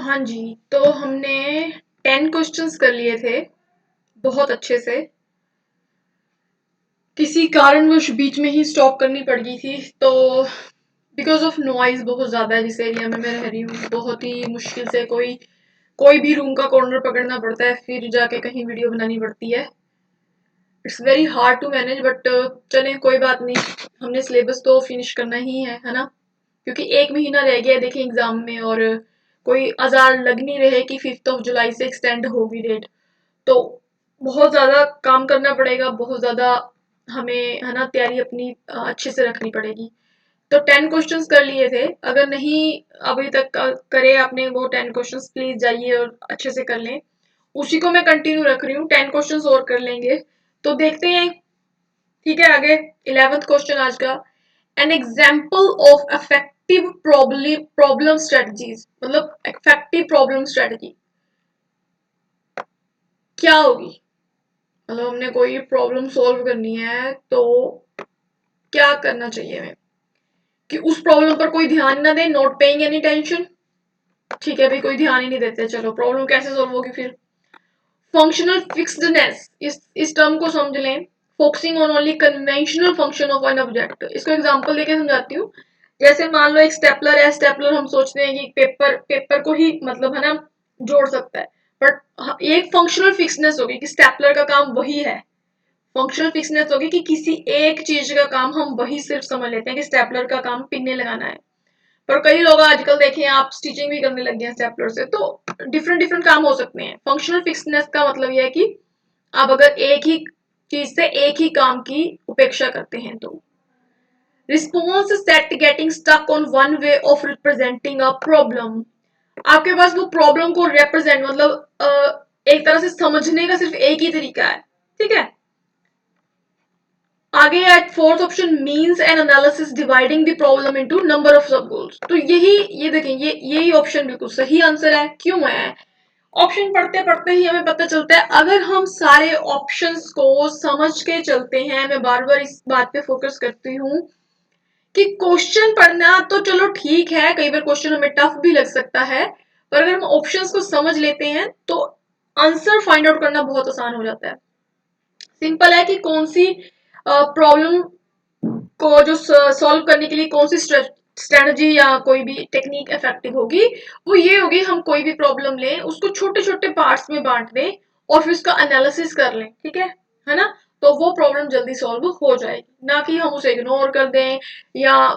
हाँ जी, तो हमने 10 क्वेश्चंस कर लिए थे बहुत अच्छे से। किसी कारणवश बीच में ही स्टॉप करनी पड़ गई थी, तो बिकॉज ऑफ नॉइज बहुत ज़्यादा है जिस एरिया में मैं रह रही हूँ। बहुत ही मुश्किल से कोई कोई भी रूम का कॉर्नर पकड़ना पड़ता है, फिर जाके कहीं वीडियो बनानी पड़ती है। It's very hard to manage, but चले कोई बात नहीं, हमने सिलेबस तो फिनिश करना ही है ना। क्योंकि 1 महीना रह गया है देखिए एग्जाम में, और कोई आजार लग नहीं रहे कि 5 जुलाई से एक्सटेंड होगी डेट। तो बहुत ज़्यादा काम करना पड़ेगा, बहुत ज़्यादा हमें है ना तैयारी अपनी अच्छे से रखनी पड़ेगी। तो 10 क्वेश्चंस कर लिए थे। अगर नहीं अभी तक करे आपने वो 10 क्वेश्चंस, प्लीज जाइए और अच्छे से कर लें। उसी को मैं कंटिन्यू रख रही हूँ, 10 क्वेश्चंस और कर लेंगे। तो देखते हैं, ठीक है। आगे 11th क्वेश्चन आज का, an example of effective problem strategies, मतलब इफेक्टिव प्रॉब्लम स्ट्रेटजी क्या होगी। मतलब हमने कोई प्रॉब्लम सॉल्व करनी है तो क्या करना चाहिए हमें कि उस प्रॉब्लम पर कोई ध्यान ना दे, नॉट पेइंग एनी टेंशन। ठीक है भाई, कोई ध्यान ही नहीं देते, चलो प्रॉब्लम कैसे सॉल्व होगी फिर। फंक्शनल फिक्स्डनेस, इस टर्म को समझ लें। Focusing on only conventional function of an object. इसको एग्जांपल देके समझाती हूँ। जैसे मान लो एक स्टेपलर है, स्टेपलर हम सोचते हैं कि पेपर को ही मतलब है ना जोड़ सकता है, बट एक फंक्शनल फिक्सनेस होगी कि स्टेपलर का काम वही है। फंक्शनल फिक्सनेस होगी कि किसी एक चीज का काम हम वही सिर्फ समझ लेते हैं कि स्टेपलर का काम पिन्ने लगाना है। पर कई लोग आजकल देखें आप, स्टिचिंग भी करने लग गए हैं स्टेपलर से, तो डिफरेंट डिफरेंट काम हो सकते हैं। फंक्शनल फिक्सनेस का मतलब यह है कि आप अगर एक ही चीज से एक ही काम की उपेक्षा करते हैं तो। Response set getting stuck on one way of representing a problem. आपके पास वो प्रॉब्लम को रिप्रेजेंट मतलब एक तरह से समझने का सिर्फ एक ही तरीका है, ठीक है। आगे at fourth option, means end analysis dividing the problem into number of sub goals. तो ये देखें, यही ऑप्शन बिल्कुल सही आंसर है। क्यों है? ऑप्शन पढ़ते पढ़ते ही हमें पता चलता है, अगर हम सारे ऑप्शंस को समझ के चलते हैं। मैं बार बार इस बात पे फोकस करती हूँ कि क्वेश्चन पढ़ना तो चलो ठीक है, कई बार क्वेश्चन हमें टफ भी लग सकता है, पर अगर हम ऑप्शंस को समझ लेते हैं तो आंसर फाइंड आउट करना बहुत आसान हो जाता है। सिंपल है कि कौन सी प्रॉब्लम को जो सॉल्व करने के लिए कौन सी स्ट्रेटजी या कोई भी टेक्निक इफेक्टिव होगी। वो ये होगी, हम कोई भी प्रॉब्लम लें, उसको छोटे छोटे पार्ट्स में बांट दें और फिर उसका एनालिसिस कर लें, ठीक है ना। तो वो प्रॉब्लम जल्दी सॉल्व हो जाएगी, ना कि हम उसे इग्नोर कर दें या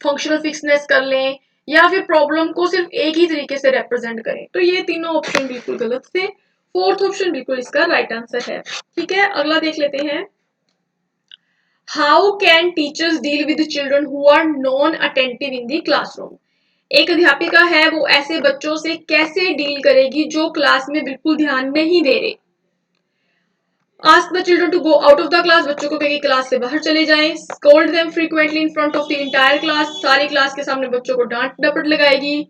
फंक्शनल फिक्सनेस कर लें या फिर प्रॉब्लम को सिर्फ एक ही तरीके से रिप्रेजेंट करें। तो ये तीनों ऑप्शन बिल्कुल गलत थे। फोर्थ ऑप्शन बिल्कुल इसका राइट आंसर है। ठीक है, अगला देख लेते हैं। How can teachers deal with children who are non attentive in the classroom. एक अध्यापिका है, वो ऐसे बच्चों से कैसे डील करेगी जो क्लास में बिल्कुल ध्यान नहीं दे रहे। Ask the children to go out of the class, बच्चों को कहेगी क्लास से बाहर चले जाएं। Scold them frequently in front of the entire class, सारी क्लास के सामने बच्चों को डांट डपट लगाएगी।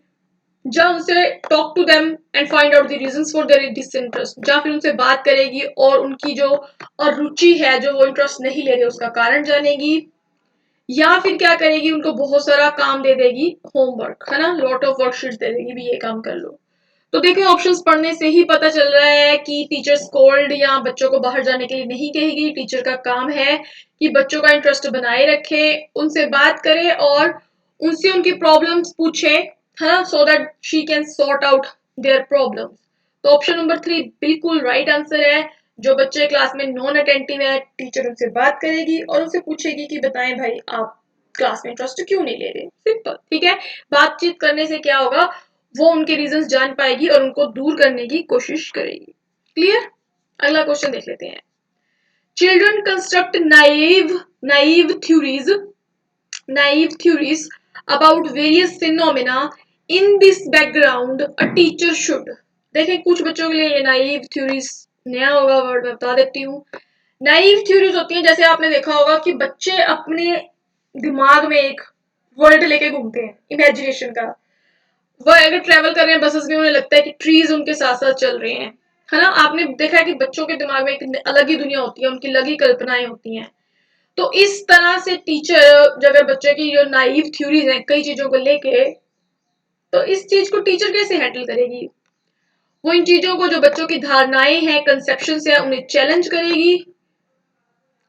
जब उनसे talk to them and find out the reasons for their disinterest, या फिर उनसे बात करेगी और उनकी जो अरुचि है, जो वो इंटरेस्ट नहीं ले रहे, उसका कारण जानेगी। या फिर क्या करेगी, उनको बहुत सारा काम दे देगी, होमवर्क है ना, लॉट ऑफ वर्कशीट्स दे देगी, भी ये काम कर लो। तो देखिए ऑप्शंस पढ़ने से ही पता चल रहा है कि टीचर स्कोल्ड या बच्चों को बाहर जाने के लिए नहीं कहेगी। टीचर का काम है कि बच्चों का इंटरेस्ट बनाए रखे, उनसे बात करे और उनसे उनकी प्रॉब्लम्स पूछे, है ना, so that she can sort out their problems. तो ऑप्शन नंबर 3 बिल्कुल राइट आंसर है। जो बच्चे क्लास में नॉन अटेंटिव है, टीचर उनसे बात करेगी और उनसे पूछेगी कि बताएं भाई आप क्लास में इंटरेस्ट क्यों नहीं ले रहे। सिंपल, ठीक है। बातचीत करने से क्या होगा, वो उनके रीजंस जान पाएगी और उनको दूर करने की कोशिश करेगी। क्लियर? अगला क्वेश्चन देख लेते हैं। Children construct naive theories about various phenomena in this background a teacher should. देखें कुछ बच्चों के लिए ये नाइव थ्योरीज नया होगा वर्ड, मैं बता देती हूँ। नाइव थ्योरीज होती हैं, जैसे आपने देखा होगा कि बच्चे अपने दिमाग में एक वर्ल्ड लेके घूमते हैं, इमेजिनेशन का। वो अगर ट्रेवल कर रहे हैं बसेस में, उन्हें लगता है कि ट्रीज उनके साथ साथ चल रहे हैं, है ना। आपने देखा है कि बच्चों के दिमाग में एक अलग ही दुनिया होती है, उनकी अलग ही कल्पनाएं होती हैं। तो इस तरह से टीचर, अगर बच्चे की जो नाइव थ्योरीज हैं कई चीजों को लेके, तो इस चीज को टीचर कैसे हैंडल करेगी? वो इन चीजों को, जो बच्चों की धारणाएं हैं, कंसेप्शन है, उन्हें चैलेंज करेगी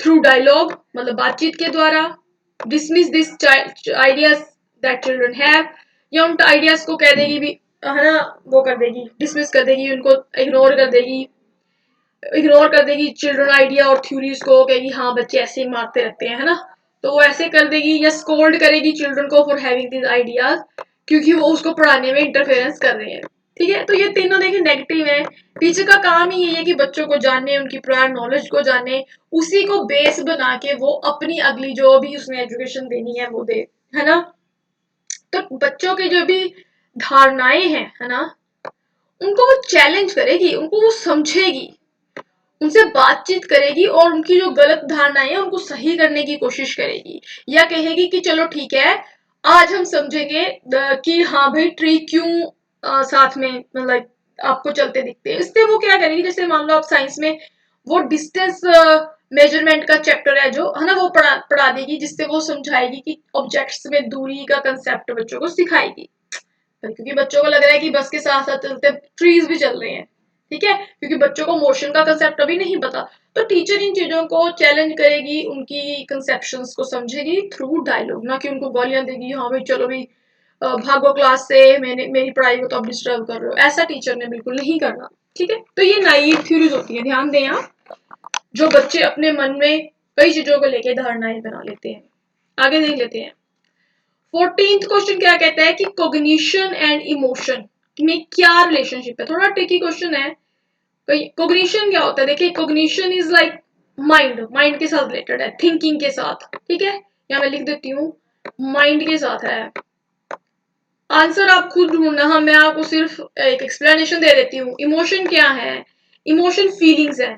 थ्रू डायलॉग, मतलब बातचीत के द्वारा, dismiss this ideas that children have, या उन आइडियाज को कह देगी भी, है ना, वो कर देगी, डिसमिस कर देगी, उनको इग्नोर कर देगी चिल्ड्रन आइडिया और थ्योरीज को, कहेगी हाँ बच्चे ऐसे ही मारते रहते हैं, है ना, तो वो ऐसे कर देगी, या स्कोल्ड करेगी चिल्ड्रन को फॉर हैविंग दिस आइडियाज, क्योंकि वो उसको पढ़ाने में इंटरफेरेंस कर रहे हैं। ठीक है, तो ये तीनों देखिए नेगेटिव है। टीचर का काम ही यही है कि बच्चों को जाने, उनकी प्रायर नॉलेज को जाने, उसी को बेस बना के वो अपनी अगली जो भी उसने एजुकेशन देनी है वो दे, है ना। तो बच्चों की जो भी धारणाएं हैं, है ना, उनको वो चैलेंज करेगी, उनको वो समझेगी, उनसे बातचीत करेगी और उनकी जो गलत धारणाएं हैं उनको सही करने की कोशिश करेगी, या कहेगी कि चलो ठीक है, आज हम समझेंगे कि हाँ भाई ट्री क्यों साथ में मतलब आपको चलते दिखते हैं। इससे वो क्या करेगी, जैसे मान लो आप साइंस में वो डिस्टेंस मेजरमेंट का चैप्टर है जो, है ना, वो पढ़ा देगी, जिससे वो समझाएगी कि ऑब्जेक्ट्स में दूरी का कंसेप्ट बच्चों को सिखाएगी, क्योंकि बच्चों को लग रहा है कि बस के साथ साथ चलते ट्रीज भी चल रहे हैं। ठीक है, क्योंकि बच्चों को मोशन का कंसेप्ट अभी नहीं पता, तो टीचर इन चीजों को चैलेंज करेगी, उनकी कंसेप्शंस को समझेगी थ्रू डायलॉग, ना कि उनको गालियां देगी, हाँ भाई चलो भाई भागो क्लास से, मेरी पढ़ाई को तो आप डिस्टर्ब कर रहे हो। ऐसा टीचर ने बिल्कुल नहीं करना। ठीक है, तो ये नाइव थ्योरीज होती है, ध्यान दें आप, जो बच्चे अपने मन में कई चीजों को लेकर धारणाएं बना लेते हैं। आगे देख लेते हैं। 14th क्वेश्चन क्या कहता है कि कोग्निशन एंड इमोशन में क्या रिलेशनशिप है। थोड़ा ट्रिकी क्वेश्चन है। कोग्निशन क्या होता है? देखिए, कोग्निशन इज लाइक माइंड के साथ रिलेटेड है, थिंकिंग के साथ। ठीक है, या मैं लिख देती हूँ, माइंड के साथ है। आंसर आप खुद ढूंढना, हाँ मैं आपको सिर्फ एक एक्सप्लेनेशन दे देती हूँ। इमोशन क्या है? इमोशन फीलिंग्स है।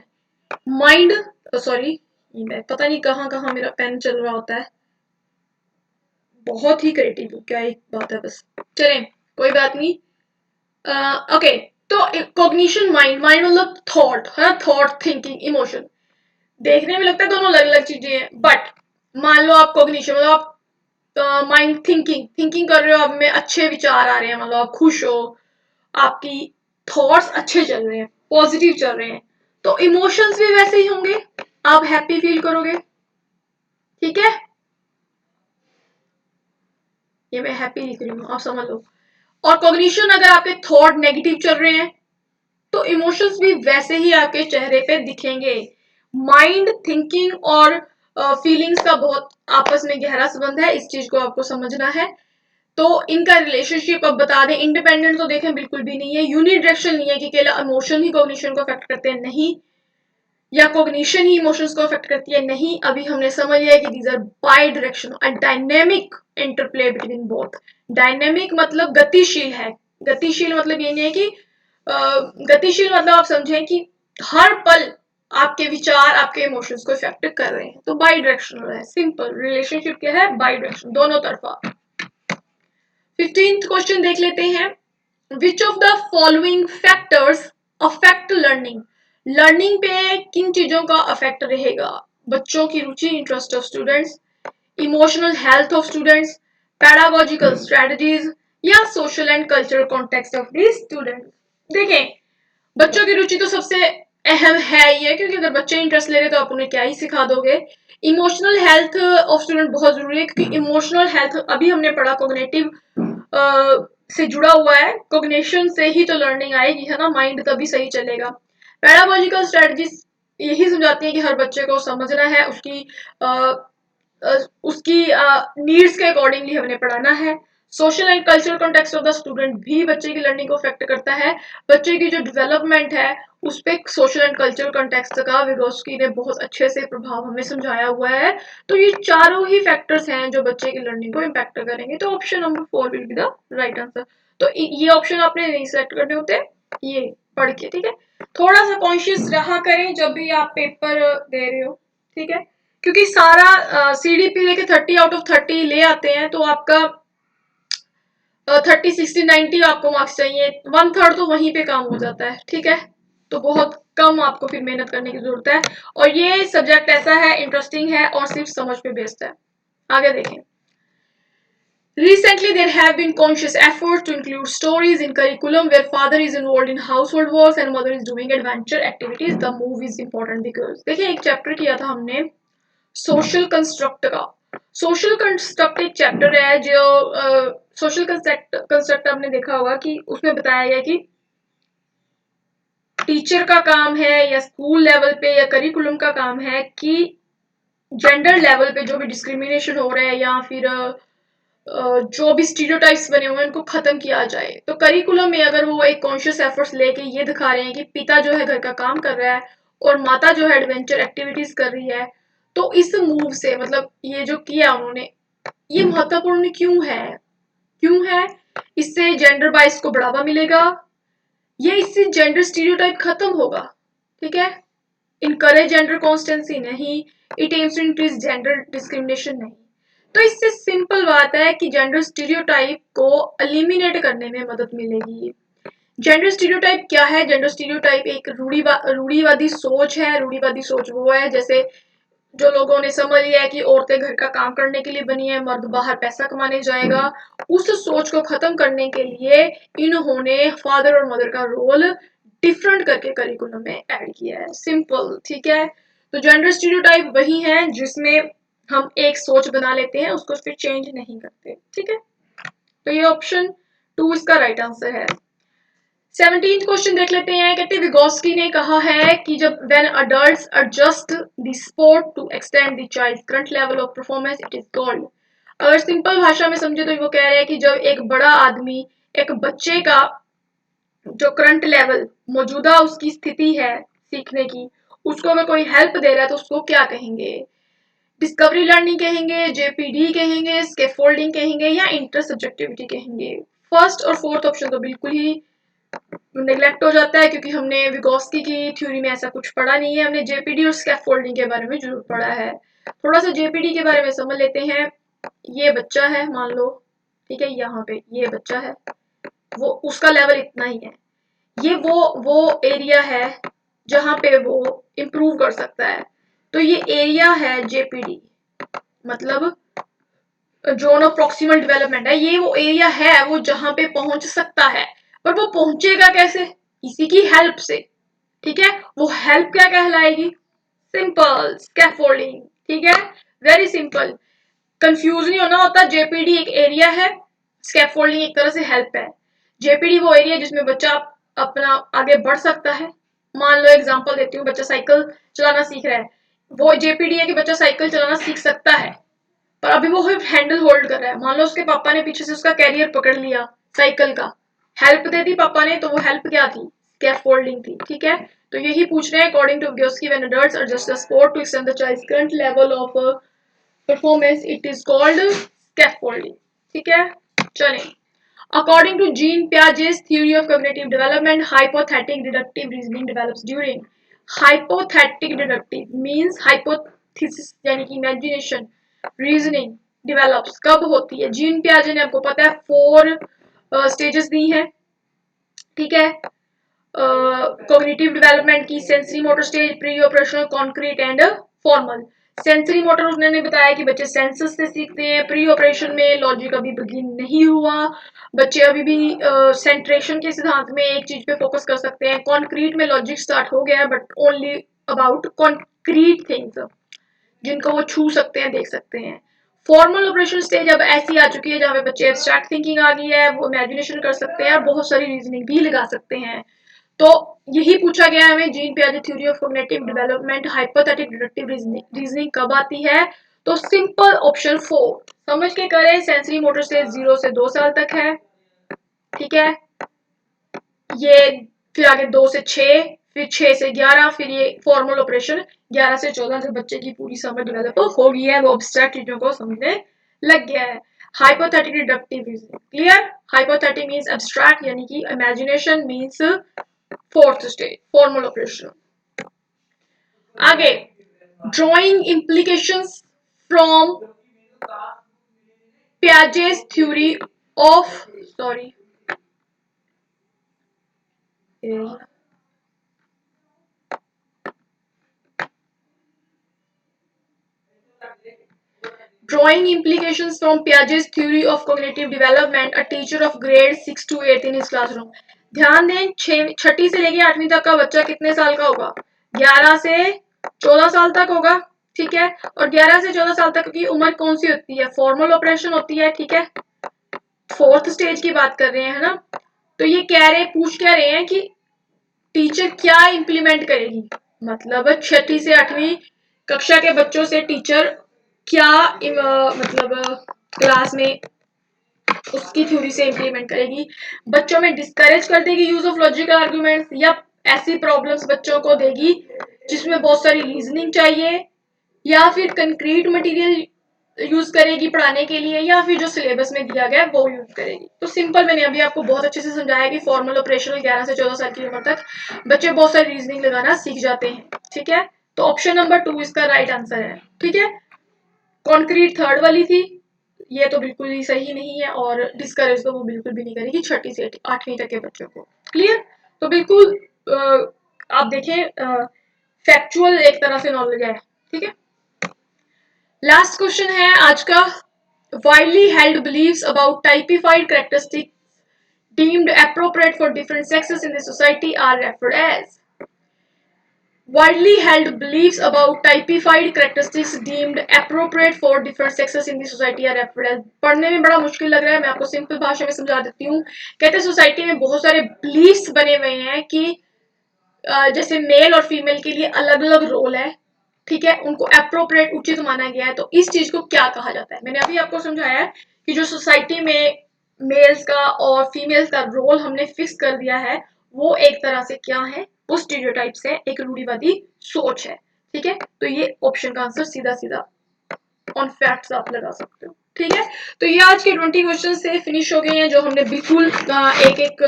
माइंड, सॉरी, पता नहीं कहाँ कहाँ मेरा पेन चल रहा होता है, बहुत ही क्रिएटिव, क्या एक बात है बस। चलें, कोई बात नहीं। ओके, तो कॉग्निशन, माइंड मतलब थॉट है, थॉट, थिंकिंग, इमोशन। देखने में लगता है दोनों अलग अलग चीजें हैं, बट मान लो आप कॉग्निशन मतलब आप माइंड थिंकिंग कर रहे हो, आप में अच्छे विचार आ रहे हैं, मतलब आप खुश हो, आपकी थॉट्स अच्छे चल रहे हैं, पॉजिटिव चल रहे हैं, तो इमोशंस भी वैसे ही होंगे, आप हैप्पी फील करोगे। ठीक है, ये मैं हैप्पी लिख रही हूँ, आप समझ लो। और कॉग्निशन, अगर आपके थॉट नेगेटिव चल रहे हैं तो इमोशंस भी वैसे ही आपके चेहरे पे दिखेंगे। माइंड, थिंकिंग और फीलिंग्स का बहुत आपस में गहरा संबंध है, इस चीज को आपको समझना है। तो इनका रिलेशनशिप अब बता दें, इंडिपेंडेंट तो देखें बिल्कुल भी नहीं है, यूनिडायरेक्शनल नहीं है कि केवल इमोशन ही कॉग्निशन को अफेक्ट करते हैं, नहीं, या कॉग्निशन ही इमोशंस को अफेक्ट करती है, नहीं। अभी हमने समझ लिया कि these are bi direction and dynamic interplay between both. Dynamic मतलब गतिशील है, गतिशील मतलब ये नहीं है कि गतिशील मतलब आप समझें कि हर पल आपके विचार आपके इमोशंस को इफेक्ट कर रहे हैं, तो बाई डायरेक्शनल है। सिंपल रिलेशनशिप क्या है? बाई डायरेक्शन, दोनों तरफा। 15th क्वेश्चन देख लेते हैं। Which of the following factors affect learning? Learning पे किन चीजों का अफेक्ट रहेगा? बच्चों की रुचि, interest of students, emotional health of students, pedagogical strategies, या social and cultural context of the students. देखें, बच्चों की रुचि तो सबसे अहम है ही है, क्योंकि अगर बच्चे इंटरेस्ट ले रहे तो आप उन्हें क्या ही सिखा दोगे। इमोशनल हेल्थ ऑफ स्टूडेंट बहुत जरूरी है, क्योंकि इमोशनल हेल्थ अभी हमने पढ़ा कॉग्निटिव से जुड़ा हुआ है, कॉग्निशन से ही तो लर्निंग आएगी, है ना, माइंड तभी सही चलेगा। पैडागोजिकल स्ट्रेटजीज यही समझाती है कि हर बच्चे को समझना है, उसकी नीड्स के अकॉर्डिंगली हमने पढ़ाना है। Social and cultural context of the student भी बच्चे की लर्निंग को अफेक्ट करता है। बच्चे की जो डेवलपमेंट है उस पर सोशल एंड कल्चरल कॉन्टेक्स्ट का विगोस्की ने बहुत अच्छे से प्रभाव हमें समझाया हुआ है। तो ये चारों ही फैक्टर्स हैं जो बच्चे की लर्निंग को इम्पैक्ट करेंगे। तो option number 4 will be the right answer. तो ये ऑप्शन आपने नहीं सेलेक्ट करने होते, ये पढ़ के। ठीक है, थोड़ा सा कॉन्शियस रहा करें जब भी आप पेपर दे रहे हो। ठीक है, क्योंकि सारा सीडीपी लेके 30 आउट ऑफ 30 ले आते हैं, तो आपका 30, 60, 90 आपको मार्क्स चाहिए, 1/3 तो वहीं पे काम हो जाता है। ठीक है, तो बहुत कम आपको फिर मेहनत करने की जरूरत है, और ये सब्जेक्ट ऐसा है, इंटरेस्टिंग है और सिर्फ समझ पे बेस्ड है। आगे देखें, Recently, there have been conscious efforts to include stories in curriculum where father is involved in household works and mother is doing adventure activities. The move is important because देखिए एक चैप्टर किया था हमने social construct का। Social construct एक chapter है जो social construct आपने देखा होगा कि उसमें बताया गया कि टीचर का काम है या स्कूल लेवल पे या करिकुलम का काम है कि जेंडर लेवल पे जो भी डिस्क्रिमिनेशन हो रहा है या फिर जो भी स्टीरियोटाइप्स बने हुए हैं उनको खत्म किया जाए। तो करिकुलम में अगर वो एक कॉन्शियस एफर्ट्स लेके ये दिखा रहे हैं कि पिता जो है घर का काम कर रहा है और माता जो है एडवेंचर एक्टिविटीज कर रही है, तो इस मूव से मतलब ये जो किया उन्होंने, ये महत्वपूर्ण क्यों है? क्यों है? इससे जेंडर बाइस को बढ़ावा मिलेगा, ये इससे जेंडर स्टीरियोटाइप खत्म होगा। ठीक है, इनकरेज जेंडर कॉन्स्टेंसी नहीं, it aims to increase gender discrimination नहीं। तो इससे सिंपल बात है कि जेंडर स्टीरियोटाइप को एलिमिनेट करने में मदद मिलेगी। जेंडर स्टीरियोटाइप क्या है? जेंडर स्टीरियोटाइप एक रूढ़िवादी सोच है। रूढ़िवादी सोच वो है जैसे जो लोगों ने समझ लिया है कि औरतें घर का काम करने के लिए बनी है, मर्द बाहर पैसा कमाने जाएगा। उस सोच को खत्म करने के लिए इन्होंने फादर और मदर का रोल डिफरेंट करके करिकुलम में ऐड किया है। सिंपल, ठीक है। तो जेंडर स्टीरियोटाइप वही है जिसमें हम एक सोच बना लेते हैं, उसको फिर चेंज नहीं करते। ठीक है, तो ये ऑप्शन 2 इसका राइट आंसर है। 17th क्वेश्चन देख लेते हैं। कहते विगोस्की ने कहा है कि जब when adults adjust the support to extend the child current level of performance it is called. अगर सिंपल भाषा में समझे तो वो कह रहे हैं कि जब एक बड़ा आदमी एक बच्चे का जो करंट लेवल मौजूदा उसकी स्थिति है सीखने की, उसको अगर कोई हेल्प दे रहा है तो उसको क्या कहेंगे? डिस्कवरी लर्निंग कहेंगे, जेपीडी कहेंगे, स्कैफोल्डिंग कहेंगे या इंटर सब्जेक्टिविटी कहेंगे? फर्स्ट और फोर्थ ऑप्शन तो बिल्कुल ही नेग्लेक्ट हो जाता है क्योंकि हमने विगोस्की की थ्योरी में ऐसा कुछ पढ़ा नहीं है। हमने जेपीडी और स्कैफोल्डिंग के बारे में जरूर पढ़ा है। थोड़ा सा जेपीडी के बारे में समझ लेते हैं। ये बच्चा है मान लो, ठीक है, यहाँ पे ये बच्चा है, वो उसका लेवल इतना ही है। ये वो एरिया है जहां पे वो इम्प्रूव कर सकता है। तो ये एरिया है जेपीडी, मतलब जोन ऑफ प्रॉक्सिमल डेवलपमेंट है। ये वो एरिया है वो जहां पे पहुंच सकता है, पर वो पहुंचेगा कैसे? किसी की हेल्प से। ठीक है, वो हेल्प क्या कहलाएगी? Simple, scaffolding. ठीक है, वेरी सिंपल, कंफ्यूज नहीं होना होता। जेपीडी एक एरिया है, स्कैफोल्डिंग एक तरह से हेल्प है। जेपीडी वो एरिया जिसमें बच्चा अपना आगे बढ़ सकता है। मान लो एग्जांपल देती हूँ, बच्चा साइकिल चलाना सीख रहा है, वो जेपीडी है कि बच्चा साइकिल चलाना सीख सकता है पर अभी वो हैंडल होल्ड कर रहा है। मान लो उसके पापा ने पीछे से उसका कैरियर पकड़ लिया साइकिल का, हेल्प दे दी पापा ने, तो वो हेल्प क्या थी? स्कैफोल्डिंग थी। ठीक है, तो यही पूछ रहे हैं according to Vygotsky when adults adjust the sport to extend the child's current level of performance it is called scaffolding। ठीक है, चलें। According to Jean Piaget's theory of cognitive development, hypothetic deductive reasoning develops during। hypothetic deductive means hypothesis यानी कि imagination, reasoning develops कब होती है? Gene पियाजे ने आपको पता है 4 स्टेजेस दी हैं। ठीक है, कॉग्निटिव डेवलपमेंट की sensory motor stage, pre operational, concrete and formal. Sensory motor उन्होंने बताया कि बच्चे सेंसस से सीखते हैं। प्री ऑपरेशन में लॉजिक अभी बिगिन नहीं हुआ, बच्चे अभी भी सेंट्रेशन के सिद्धांत में एक चीज पे फोकस कर सकते हैं। कॉन्क्रीट में लॉजिक स्टार्ट हो गया है but only about concrete things जिनको वो छू सकते हैं, देख सकते हैं। फॉर्मल ऑपरेशन स्टेज अब ऐसी आ चुकी है जहाँ पे बच्चे एब्स्ट्रैक्ट थिंकिंग आ गई है, वो इमेजिनेशन कर सकते हैं और बहुत सारी रीजनिंग भी लगा सकते हैं। तो यही पूछा गया है हमें, जीन पियाजे theory of cognitive development hypothetic deductive reasoning कब आती है? तो सिंपल ऑप्शन 4 समझ के करें। सेंसरी मोटर स्टेज 0 से 2 साल तक है। ठीक है, ये फिर आगे 2 से 6, फिर 6 से 11, फिर ये फॉर्मल ऑपरेशन 11 से 14 जब बच्चे की पूरी समझ डेवलप हो गई है, वो एब्स्ट्रैक्ट चीजों को समझने लग गया है। Hypothetic deductive reasoning clear. Hypothetic means abstract यानी कि imagination means fourth stage formal operation. आगे drawing implications from Piaget's theory of sorry Drawing implications from Piaget's theory of cognitive development, a teacher of grade 6 to 8 in his classroom. ध्यान दें, छठी से लेके 8वीं तक का बच्चा कितने साल का होगा? 11 से 14 साल तक होगा, ठीक है। और 11 से 14 साल तक की उम्र कौन सी होती है? फॉर्मल ऑपरेशन होती है, ठीक है। फोर्थ स्टेज की बात कर रहे हैं, है ना। तो ये पूछ क्या रहे हैं कि टीचर क्या इंप्लीमेंट करेगी, मतलब 6ठी से 8वीं कक्षा के बच्चों से टीचर क्या मतलब क्लास में उसकी थ्योरी से इंप्लीमेंट करेगी। बच्चों में डिस्करेज कर देगी यूज ऑफ लॉजिकल आर्गुमेंट्स, या ऐसी प्रॉब्लम्स बच्चों को देगी जिसमें बहुत सारी रीजनिंग चाहिए, या फिर कंक्रीट मटेरियल यूज करेगी पढ़ाने के लिए, या फिर जो सिलेबस में दिया गया है वो यूज करेगी। तो सिंपल, मैंने अभी आपको बहुत अच्छे से समझाया कि फॉर्मल ऑपरेशनल 11 से 14 साल की उम्र तक बच्चे बहुत सारी रीजनिंग लगाना सीख जाते हैं, ठीक है। तो ऑप्शन नंबर 2 इसका राइट आंसर है, ठीक है। कॉन्क्रीट थर्ड वाली थी, ये तो बिल्कुल ही सही नहीं है, और डिस्करेज तो वो बिल्कुल भी नहीं करेगी 6ठी से 8वीं तक के बच्चों को। क्लियर? तो बिल्कुल आप देखें, फैक्चुअल एक तरह से नॉलेज है, ठीक है। लास्ट क्वेश्चन है आज का, widely held beliefs about typified characteristics deemed appropriate for different sexes in the society are referred as. Widely held beliefs about typified characteristics deemed appropriate for different sexes in the society are referred as. पढ़ने में बड़ा मुश्किल लग रहा है, मैं आपको simple भाषा में समझा देती हूँ। कहते हैं सोसाइटी में बहुत सारे बिलीफ्स बने हुए हैं कि जैसे मेल और फीमेल के लिए अलग अलग रोल है, ठीक है, उनको अप्रोप्रिएट उचित माना गया है। तो इस चीज को क्या कहा जाता है? मैंने अभी आपको समझाया है कि जो सोसाइटी में मेल्स का और फीमेल्स का रोल हमने फिक्स कर दिया है, वो एक तरह से क्या है? वो स्टीरियोटाइप्स है, एक रूढ़िवादी सोच है, ठीक है। तो ये ऑप्शन का आंसर सीधा सीधा ऑन फैक्ट्स आप लगा सकते हो, ठीक है। तो ये आज के 20 क्वेश्चन से फिनिश हो गए हैं, जो हमने बिल्कुल एक एक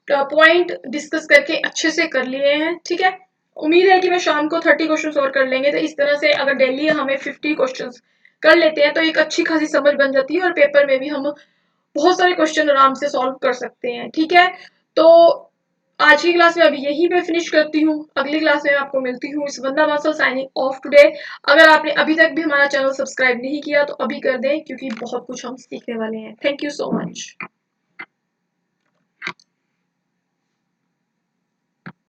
पॉइंट डिस्कस करके अच्छे से कर लिए हैं, ठीक है। उम्मीद है कि मैं शाम को 30 क्वेश्चन और कर लेंगे। तो इस तरह से अगर डेली हमें 50 क्वेश्चन कर लेते हैं तो एक अच्छी खासी समझ बन जाती है, और पेपर में भी हम बहुत सारे क्वेश्चन आराम से सॉल्व कर सकते हैं, ठीक है। तो आज की क्लास में अभी यहीं पे फिनिश करती हूँ, अगली क्लास में आपको मिलती हूँ। इस वंदना बांसल साइनिंग ऑफ टुडे। अगर आपने अभी तक भी हमारा चैनल सब्सक्राइब नहीं किया तो अभी कर दें, क्योंकि बहुत कुछ हम सीखने वाले हैं। Thank you so much.